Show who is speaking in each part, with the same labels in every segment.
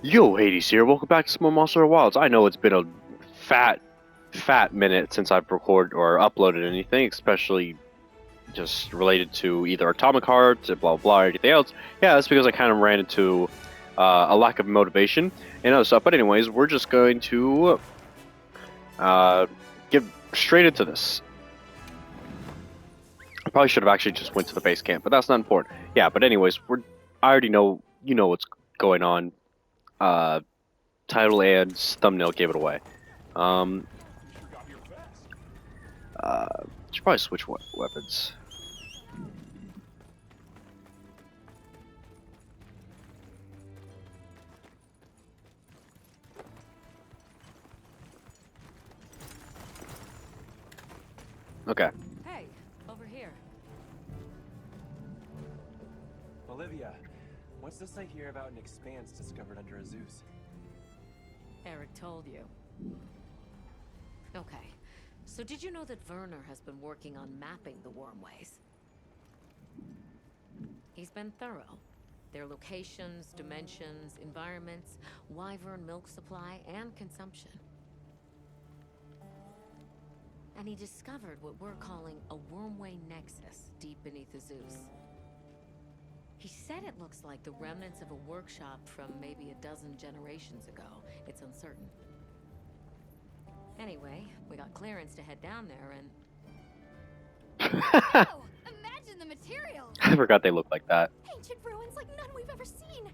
Speaker 1: Yo, Hades here. Welcome back to Small Monster Wilds. I know it's been a fat minute since I've recorded or uploaded anything, especially just related to either Atomic Heart, blah blah blah, or anything else. Yeah, that's because I kind of ran into a lack of motivation and other stuff. But anyways, we're just going to get straight into this. I probably should have actually just went to the base camp, but that's not important. Yeah, but anyways, I already know what's going on. Title and thumbnail gave it away. Should probably switch weapons. Okay.
Speaker 2: Hey, over here.
Speaker 3: Olivia, what's this I hear about an expanse discovered under a Zeus?
Speaker 2: Eric told you. Okay, so did you know that Werner has been working on mapping the wormways? He's been thorough. Their locations, dimensions, environments, wyvern milk supply, and consumption. And he discovered what we're calling a wormway nexus deep beneath the Zeus. He said it looks like the remnants of a workshop from maybe a dozen generations ago. It's uncertain. Anyway, we got clearance to head down there and...
Speaker 4: Wow! Imagine the materials!
Speaker 1: I forgot they look like that.
Speaker 4: Ancient ruins like none we've ever seen!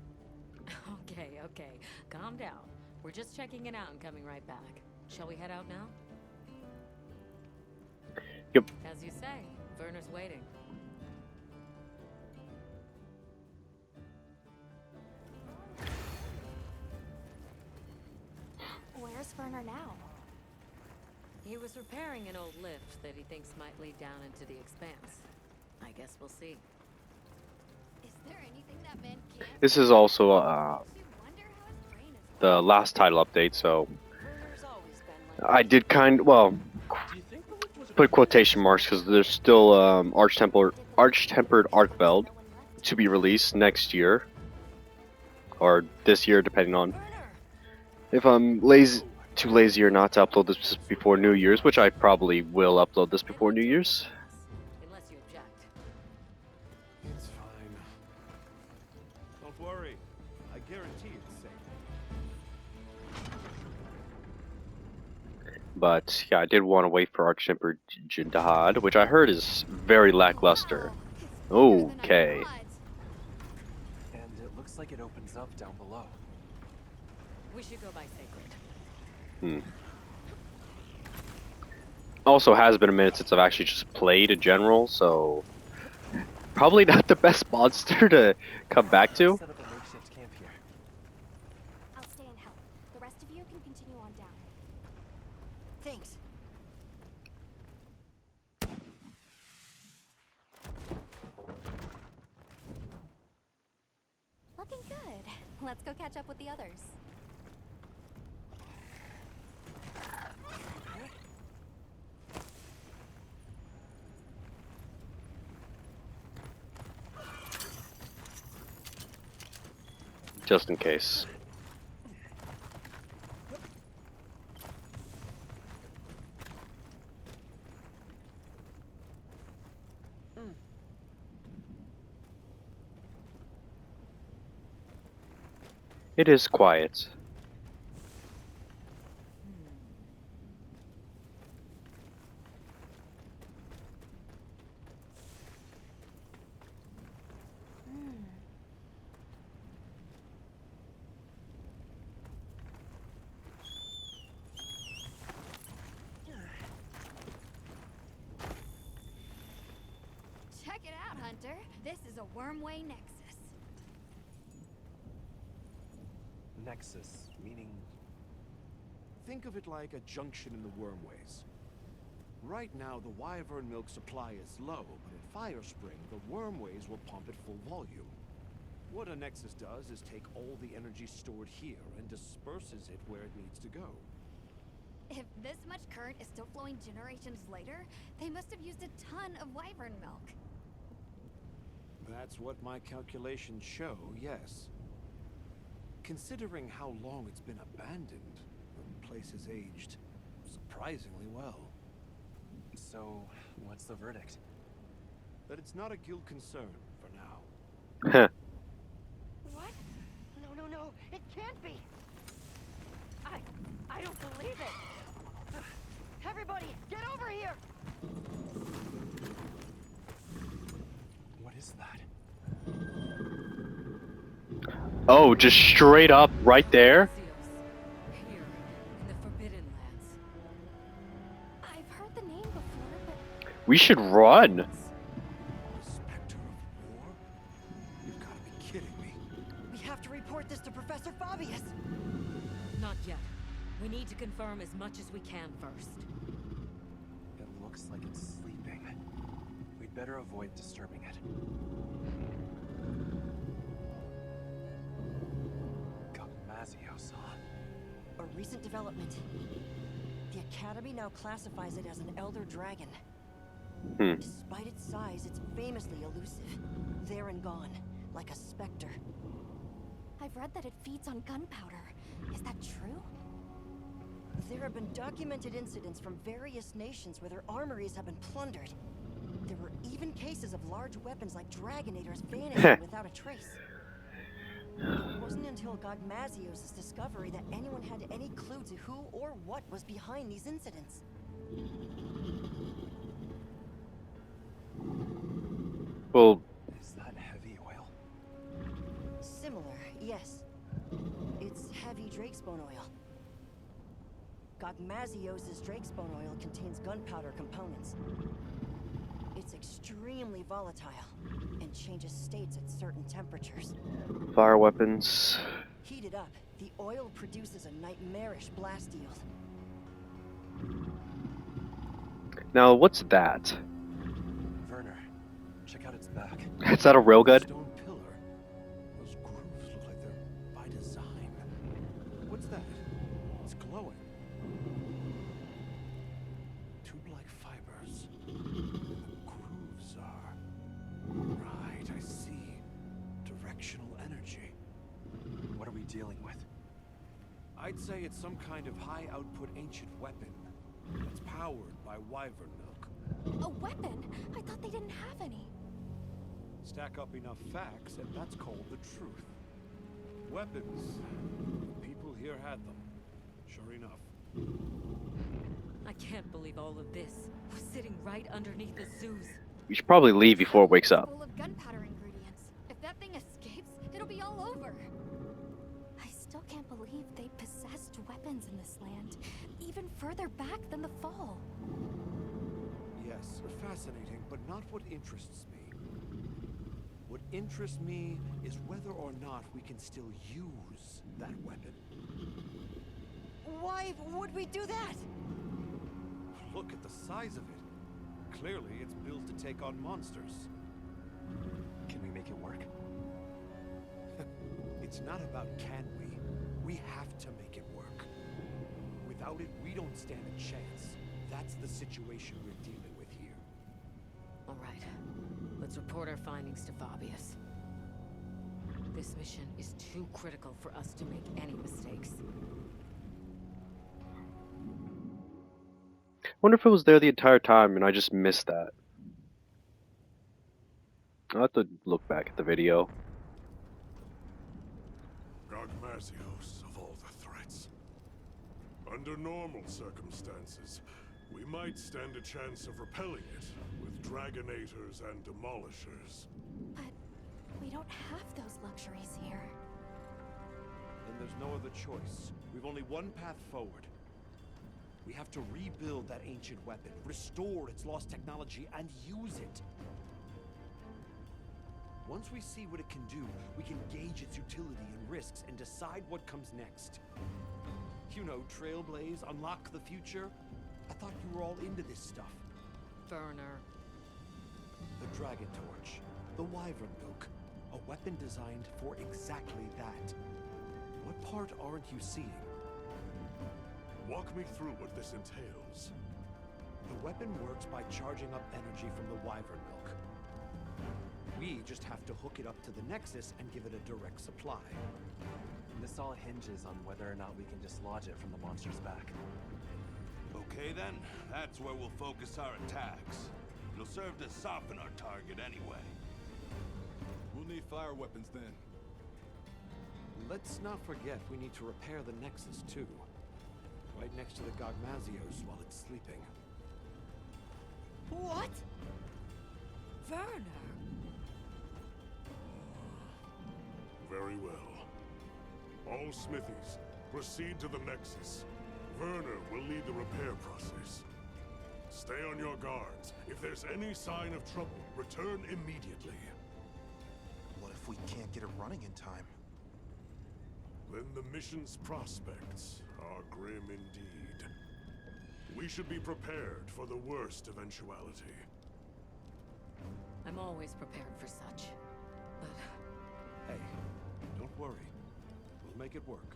Speaker 2: Okay, calm down. We're just checking it out and coming right back. Shall we head out now?
Speaker 1: Yep.
Speaker 2: As you say, Werner's waiting.
Speaker 4: Where's Werner now?
Speaker 2: He was repairing an old lift that he thinks might lead down into the expanse. I guess we'll see.
Speaker 4: Is there anything that man can't?
Speaker 1: This is also
Speaker 4: Makes you wonder how his brain is
Speaker 1: the last title update, so
Speaker 2: Werner's always been like
Speaker 1: I did put quotation marks because there's still Arch-Tempered Archveld to be released next year or this year, depending on if I'm too lazy or not to upload this before New Year's, which I probably will upload this before New Year's.
Speaker 2: Unless you object.
Speaker 3: It's fine. Don't worry. I guarantee it's safe.
Speaker 1: But yeah, I did want to wait for Arch-Tempered Jihad, which I heard is very lackluster. Okay.
Speaker 3: And it looks like it opens up down below.
Speaker 2: We should go by Sacred.
Speaker 1: Also, has been a minute since I've actually just played a general, so probably not the best monster to come back to.
Speaker 3: Set up a makeshift camp here.
Speaker 4: I'll stay and help. The rest of you can continue on down. Thanks. Looking good. Let's go catch up with the others.
Speaker 1: Just in case. It is quiet.
Speaker 4: Check it out, Hunter. This is a wormway nexus.
Speaker 3: Nexus, meaning...
Speaker 5: Think of it like a junction in the wormways. Right now, the wyvern milk supply is low, but at Firespring, the wormways will pump at full volume. What a nexus does is take all the energy stored here and disperses it where it needs to go.
Speaker 4: If this much current is still flowing generations later, they must have used a ton of wyvern milk.
Speaker 5: That's what my calculations show, yes. Considering how long it's been abandoned, the place has aged surprisingly well.
Speaker 3: So, what's the verdict?
Speaker 5: That it's not a guild concern for now.
Speaker 6: What? No, no, no. It can't be. I don't believe it. Everybody, get over here.
Speaker 3: What is that?
Speaker 1: Oh, just straight up right there?
Speaker 2: Here, in the Forbidden Lands.
Speaker 4: I've heard the name before, but
Speaker 1: We should run.
Speaker 5: The specter of war? You've got to be kidding me.
Speaker 6: We have to report this to Professor Fabius.
Speaker 2: Not yet. We need to confirm as much as we can first.
Speaker 3: It looks like it's sleeping. We'd better avoid disturbing it. Mazio-san.
Speaker 6: A recent development. The Academy now classifies it as an Elder Dragon. Despite its size, it's famously elusive. There and gone, like a specter.
Speaker 4: I've read that it feeds on gunpowder. Is that true?
Speaker 6: There have been documented incidents from various nations where their armories have been plundered. There were even cases of large weapons like Dragonators vanishing without a trace. It wasn't until God Mazios' discovery that anyone had any clue to who or what was behind these incidents.
Speaker 1: Well,
Speaker 3: Is that heavy oil?
Speaker 6: Similar, yes. It's heavy drakesbone oil. God Mazios' drakesbone oil contains gunpowder components. It's extremely volatile and changes states at certain temperatures.
Speaker 1: fire weapons.
Speaker 6: Heated up, the oil produces a nightmarish blast yield.
Speaker 1: Now, what's that?
Speaker 3: Werner, check out its back.
Speaker 1: Is that a railgun?
Speaker 5: Stone pillar. Those grooves look like they're by design. What's that? It's glowing. Tube-like fibers. The grooves are... Right, I see. Directional energy.
Speaker 3: What are we dealing with?
Speaker 5: I'd say it's some kind of high-output ancient weapon that's powered by wyvern milk.
Speaker 4: A weapon? I thought they didn't have any.
Speaker 5: Stack up enough facts, and that's called the truth. Weapons. People here had them. Sure enough.
Speaker 2: I can't believe all of this. We're sitting right underneath the Zeus.
Speaker 1: We should probably leave before it wakes up.
Speaker 4: Full of gunpowder ingredients. If that thing escapes, it'll be all over. I still can't believe they possessed weapons in this land, even further back than the Fall.
Speaker 5: Yes, fascinating, but not what interests me. What interests me is whether or not we can still use that weapon.
Speaker 6: Why would we do that?
Speaker 5: Look at the size of it. Clearly, it's built to take on monsters.
Speaker 3: Can we make it work?
Speaker 5: It's not about can we. We have to make it work. Without it, we don't stand a chance. That's the situation we're dealing with here.
Speaker 2: All right. Let's report our findings to Fabius. This mission is too critical for us to make any mistakes.
Speaker 1: Wonder if it was there the entire time and I just missed that. I'll have to look back at the video.
Speaker 7: Gogmazios of all the threats. Under normal circumstances, we might stand a chance of repelling it with Dragonators and Demolishers.
Speaker 4: But we don't have those luxuries here.
Speaker 5: Then there's no other choice. We've only one path forward. We have to rebuild that ancient weapon, restore its lost technology, and use it. Once we see what it can do, we can gauge its utility and risks and decide what comes next. You know, trailblaze, unlock the future. I thought you were all into this stuff.
Speaker 2: Werner.
Speaker 5: The Dragon Torch, the Wyvern Milk, a weapon designed for exactly that. What part aren't you seeing?
Speaker 7: Walk me through what this entails.
Speaker 5: The weapon works by charging up energy from the Wyvern Milk. We just have to hook it up to the Nexus and give it a direct supply.
Speaker 3: This all hinges on whether or not we can dislodge it from the monster's back.
Speaker 8: Okay then, that's where we'll focus our attacks. It'll serve to soften our target anyway.
Speaker 9: We'll need fire weapons then.
Speaker 5: Let's not forget we need to repair the Nexus too. Right next to the Gogmazios while it's sleeping.
Speaker 4: What? Werner!
Speaker 7: Very well. All smithies, proceed to the Nexus. Werner will lead the repair process. Stay on your guards. If there's any sign of trouble, return immediately.
Speaker 9: What if we can't get it running in time?
Speaker 7: Then the mission's prospects are grim indeed. We should be prepared for the worst eventuality.
Speaker 2: I'm always prepared for such. But
Speaker 5: Hey, don't worry. We'll make it work.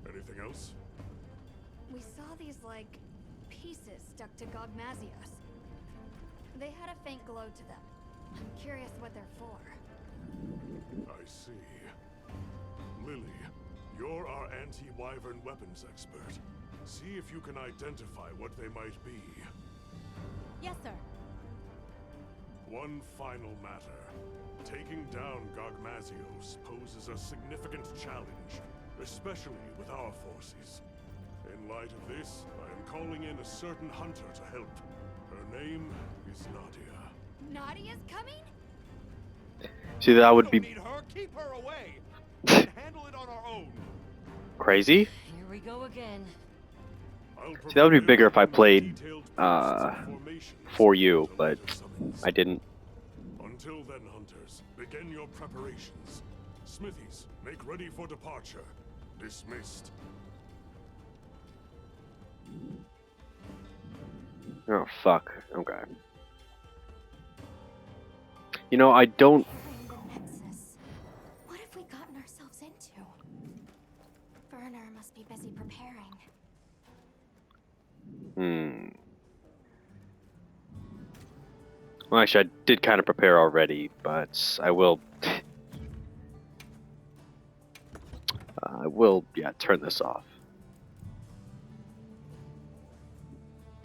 Speaker 7: Anything else?
Speaker 4: We saw these, like, pieces stuck to Gogmazios. They had a faint glow to them. I'm curious what they're for.
Speaker 7: I see. Lily, you're our anti-wyvern weapons expert. See if you can identify what they might be.
Speaker 4: Yes, sir.
Speaker 7: One final matter. Taking down Gogmazios poses a significant challenge, especially with our forces. In light of this, I am calling in a certain hunter to help. Her name is Nadia.
Speaker 4: Nadia's coming?
Speaker 1: See, that would
Speaker 5: We don't
Speaker 1: be
Speaker 5: need her. Keep her away. We can handle it on our own.
Speaker 1: crazy.
Speaker 6: Here we go again.
Speaker 1: See, that would be bigger if I played for you, but I didn't.
Speaker 7: Until then, hunters, begin your preparations. Smithies, make ready for departure. Dismissed.
Speaker 1: Oh, fuck. Okay. You know, I don't...
Speaker 4: The Nexus. What have we gotten ourselves into? Werner must be busy preparing.
Speaker 1: Well, actually, I did kind of prepare already, but I will... yeah, turn this off.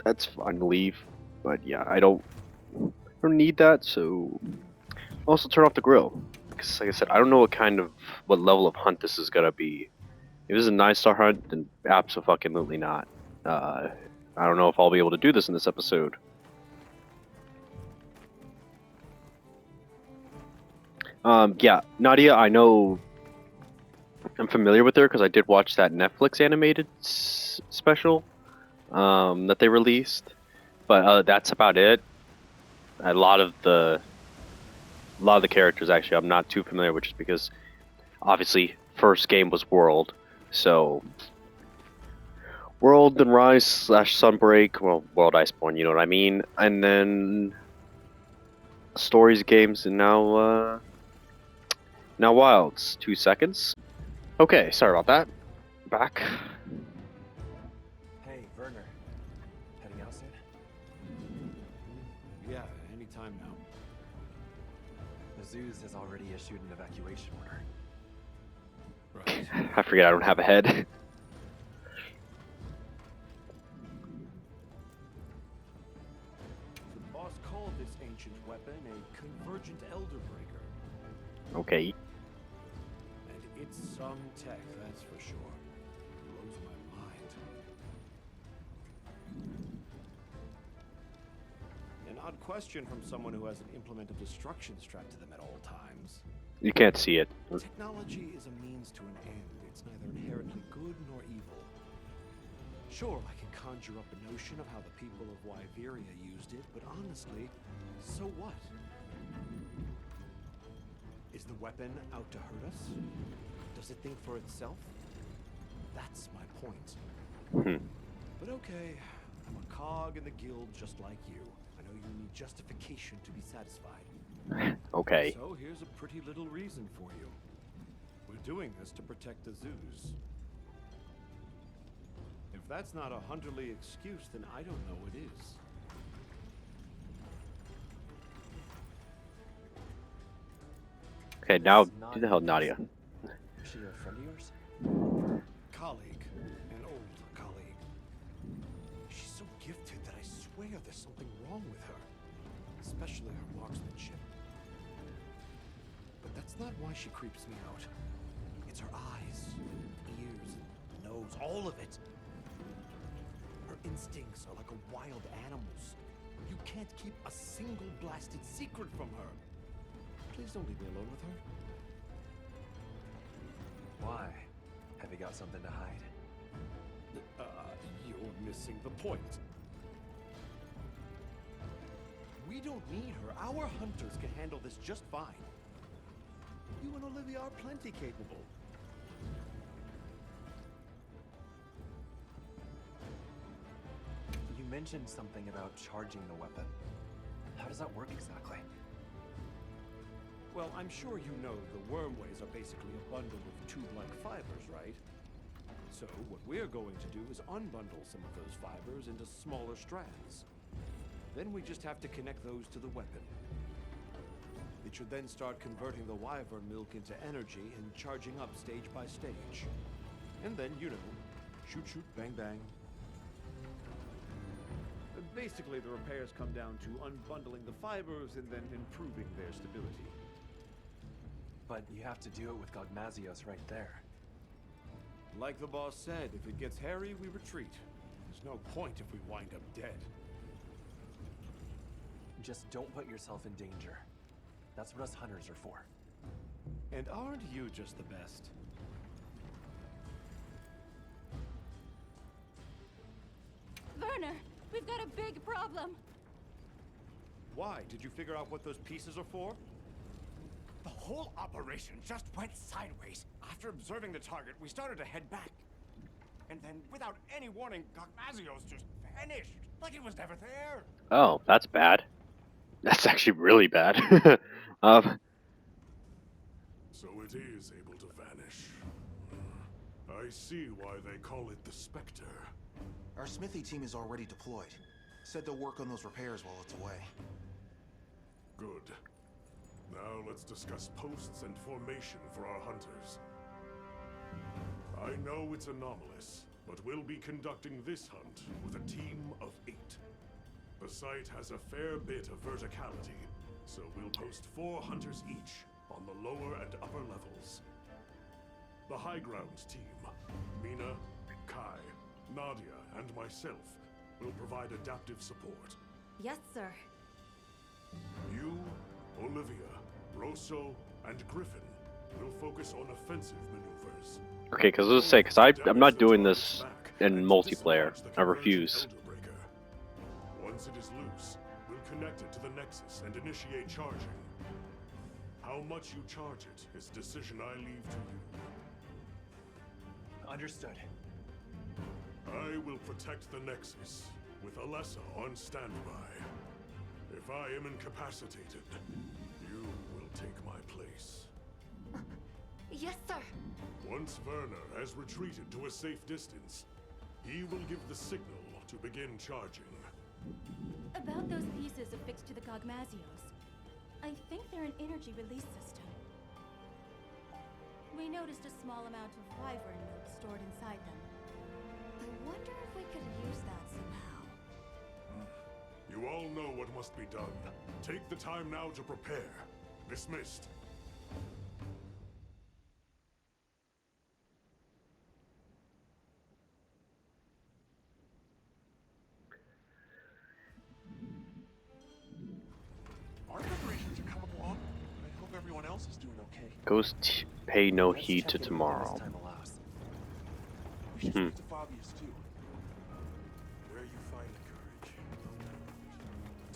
Speaker 1: That's fine to leave, but yeah, I don't need that, so... Also turn off the grill, because like I said, I don't know what level of hunt this is gonna be. If this is a 9-star hunt, then absolutely not. I don't know if I'll be able to do this in this episode. Yeah, Nadia, I know I'm familiar with her because I did watch that Netflix animated special that they released, but that's about it. A lot of the characters actually I'm not too familiar with, just because obviously first game was World, so World and Rise / Sunbreak, well, World Iceborne, you know what I mean, and then Stories games, and now Wilds. 2 seconds. Okay, sorry about that. Back.
Speaker 3: Hey, Werner. Heading out soon?
Speaker 5: Yeah, anytime now.
Speaker 3: The Zeus has already issued an evacuation order.
Speaker 5: Right.
Speaker 1: I forget I don't have a head.
Speaker 5: The boss called this ancient weapon a convergent elder breaker.
Speaker 1: Okay.
Speaker 5: And it's some tech, that's for sure. Blows my mind. An odd question from someone who has an implement of destruction strapped to them at all times.
Speaker 1: You can't see it.
Speaker 5: Technology is a means to an end. It's neither inherently good nor evil. Sure, I can conjure up a notion of how the people of Wyveria used it, but honestly, so what? Is the weapon out to hurt us? Does it think for itself? That's my point. But okay, I'm a cog in the guild just like you. I know you need justification to be satisfied.
Speaker 1: Okay.
Speaker 5: So here's a pretty little reason for you. We're doing this to protect the zoos. If that's not a hunterly excuse, then I don't know what is.
Speaker 1: Okay, now do the hell, Nadia.
Speaker 3: Is she a friend of yours?
Speaker 5: colleague. An old colleague. She's so gifted that I swear there's something wrong with her. Especially her marksmanship. But that's not why she creeps me out. It's her eyes, ears, nose, all of it. Her instincts are like a wild animal's. You can't keep a single blasted secret from her. Please don't leave me alone with her.
Speaker 3: Why? Have you got something to hide?
Speaker 5: You're missing the point. We don't need her. Our hunters can handle this just fine. You and Olivia are plenty capable.
Speaker 3: You mentioned something about charging the weapon. How does that work exactly?
Speaker 5: Well, I'm sure you know the wormways are basically a bundle of tube-like fibers, right? So what we're going to do is unbundle some of those fibers into smaller strands. Then we just have to connect those to the weapon. It should then start converting the wyvern milk into energy and charging up stage by stage. And then, you know, shoot, shoot, bang, bang. Basically, the repairs come down to unbundling the fibers and then improving their stability.
Speaker 3: But you have to do it with Gogmazios right there.
Speaker 5: Like the boss said, if it gets hairy, we retreat. There's no point if we wind up dead.
Speaker 3: Just don't put yourself in danger. That's what us hunters are for.
Speaker 5: And aren't you just the best?
Speaker 4: Werner, we've got a big problem.
Speaker 5: Why? Did you figure out what those pieces are for?
Speaker 10: The whole operation just went sideways. After observing the target, we started to head back. And then, without any warning, Gogmazios just vanished. Like he was never there.
Speaker 1: Oh, that's bad. That's actually really bad.
Speaker 7: So it is able to vanish. I see why they call it the Spectre.
Speaker 9: Our smithy team is already deployed. Said they'll work on those repairs while it's away.
Speaker 7: Good. Now let's discuss posts and formation for our hunters. I know it's anomalous, but we'll be conducting this hunt with a team of 8. The site has a fair bit of verticality, so we'll post 4 hunters each on the lower and upper levels. The high ground team, Mina, Kai, Nadia, and myself, will provide adaptive support.
Speaker 4: Yes, sir.
Speaker 7: You, Olivia, Rosso, and Griffin will focus on offensive maneuvers.
Speaker 1: Okay, because let's say, I'm not doing this in multiplayer. I refuse.
Speaker 7: Once it is loose, we'll connect it to the Nexus and initiate charging. How much you charge it is a decision I leave to you.
Speaker 3: Understood.
Speaker 7: I will protect the Nexus, with Alessa on standby. If I am incapacitated, you will take my place.
Speaker 4: Yes, sir.
Speaker 7: Once Werner has retreated to a safe distance, he will give the signal to begin charging.
Speaker 11: About those pieces affixed to the Gogmazios, I think they're an energy release system. We noticed a small amount of wyvern milk stored inside them.
Speaker 4: I wonder if we could use that somehow.
Speaker 7: You all know what must be done. Take the time now to prepare. Dismissed.
Speaker 10: Our preparations are coming along. I hope everyone else is doing okay.
Speaker 1: Ghost pay no
Speaker 3: Let's
Speaker 1: heed
Speaker 3: check
Speaker 1: to
Speaker 3: in when
Speaker 1: tomorrow.
Speaker 3: this time allows.
Speaker 10: We should speak to Fabius too.
Speaker 5: Where you find the courage.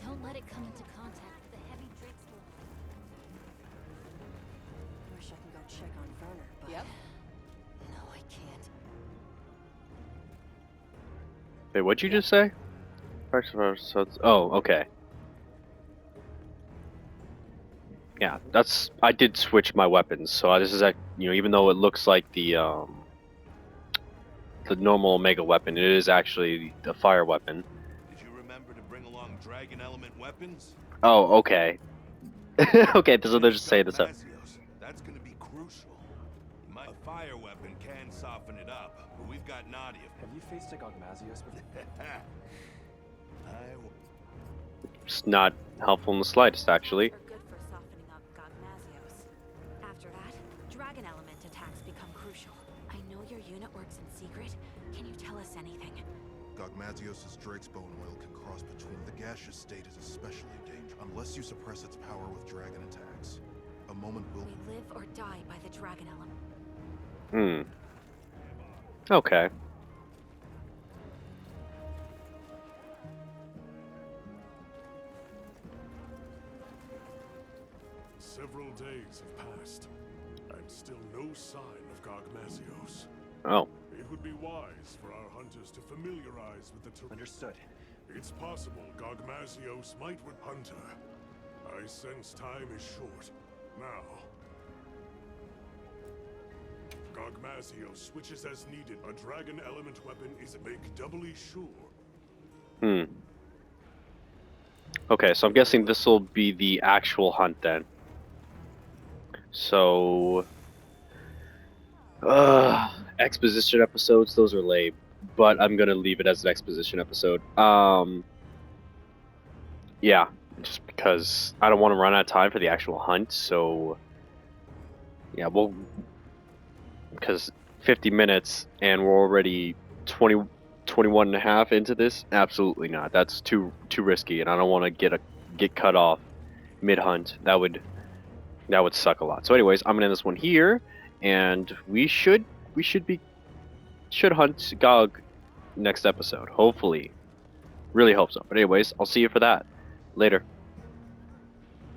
Speaker 2: Don't let it come into contact with the heavy Drake's law.
Speaker 6: Wish I could go check on Werner, but...
Speaker 2: Yep.
Speaker 6: No, I can't.
Speaker 1: Wait, what'd you just say? Oh, okay. Yeah, I did switch my weapons, so this is even though it looks like the normal Omega weapon, it is actually the fire weapon.
Speaker 8: Did you remember to bring along dragon element weapons?
Speaker 1: Oh, okay. Okay, so they're just saying this up.
Speaker 8: That's gonna be crucial. My fire weapon can soften it up, but we've got Nadia.
Speaker 3: Have you faced a Gogmazios before?
Speaker 1: It's not helpful in the slightest, actually.
Speaker 12: Are good for softening up Gogmazios. After that, dragon element attacks become crucial. I know your unit works in secret. Can you tell us anything?
Speaker 9: Gogmazios' Drake's bone oil can cross between. The gaseous state is especially dangerous unless you suppress its power with dragon attacks. A moment will.
Speaker 12: We live or die by the dragon element.
Speaker 1: Okay.
Speaker 7: Several days have passed, and still no sign of Gogmazios.
Speaker 1: Oh.
Speaker 7: It would be wise for our hunters to familiarize with the terrain.
Speaker 3: Understood.
Speaker 7: It's possible Gogmazios might with Hunter. I sense time is short. Now. Gogmazios switches as needed. A dragon element weapon is make doubly sure.
Speaker 1: Okay, so I'm guessing this will be the actual hunt then. So, exposition episodes, those are lame, but I'm gonna leave it as an exposition episode. Yeah, just because I don't want to run out of time for the actual hunt, so yeah, well, because 50 minutes and we're already 21 and a half into this, absolutely not. That's too risky, and I don't want to get cut off mid-hunt. That would suck a lot. So anyways, I'm gonna end this one here, and we should hunt Gog next episode. Hopefully. Really hope so. But anyways, I'll see you for that. Later.